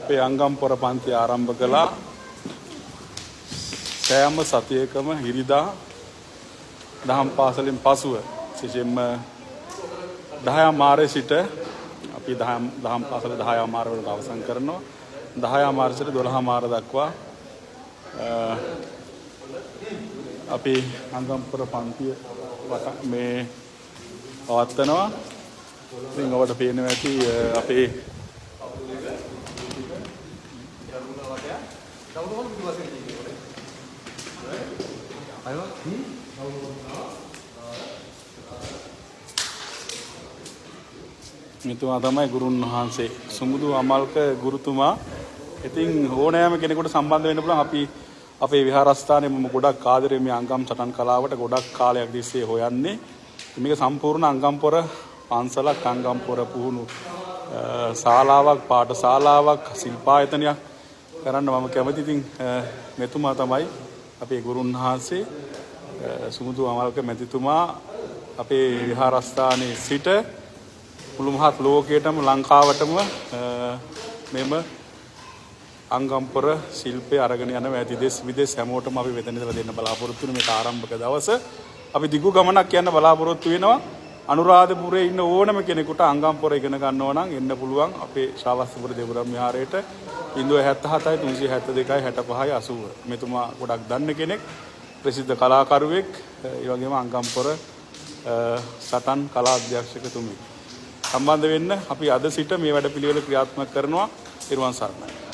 අපේ අංගම්පොර පන්ති ආරම්භ කළා සෑම සතියකම හිරිදා දහම් පාසලෙන් පසුව විශේෂයෙන්ම 10 මාර්ච් සිට අපි දහම් පාසල 10 මාර්ච් වලට අවසන් කරනවා 10 මාර්ච් සිට 12 මාර්ච් දක්වා අපි අංගම්පොර පන්තිය මේ පවත්වනවා. ඉතින් ඔබට පේනවා ඇති අපේ මෙතුමා තමයි ගුරුන් වහන්සේ සුමුදු අමල්ක ගුරුතුමා. ඉතින් ඕනෑම කෙනෙකුට සම්බන්ධ වෙන්න පුළුවන්. අපි අපේ විහාරස්ථානයේ මම ගොඩක් ආදරේ මේ අංගම් සටන් කලාවට ගොඩක් කාලයක් තිස්සේ හොයන්නේ. මේක සම්පූර්ණ අංගම්පොර පන්සලක්, අංගම්පොර පුහුණු ශාලාවක්, පාඨශාලාවක්, ශිල්පායතනයක් කරන්න මම කැමති. ඉතින් මෙතුමා තමයි අපේ ගුරුන් වහන්සේ සුමුදු අමල්ක මැතිතුමා අපේ විහාරස්ථානයේ සිට මුළු මහත් ලෝකයටම ලංකාවටම මෙම අංගම්පොර ශිල්පය අරගෙන යන වැදි දෙස් විදෙස් හැමෝටම අපි වෙතන ඉඳලා දෙන්න බලාපොරොත්තු වෙන මේක ආරම්භක දවස. අපි දිගු ගමනක් යන්න බලාපොරොත්තු වෙනවා. අනුරාධපුරයේ ඉන්න ඕනම කෙනෙකුට අංගම්පොර ඉගෙන ගන්නවා නම් එන්න පුළුවන් අපේ ශාවස්තිපුර දේවරම් විහාරයට 077 372 65 80. මෙතුමා ගොඩක් දන්න කෙනෙක්, ප්‍රසිද්ධ කලාකරුවෙක්, ඒ වගේම අංගම්පොර සටන් කලා අධ්‍යක්ෂකතුමෙක්. සම්බන්ධ වෙන්න අපි අද සිට මේ වැඩපිළිවෙල ක්‍රියාත්මක කරනවා. ඊර්වන් සරණයි.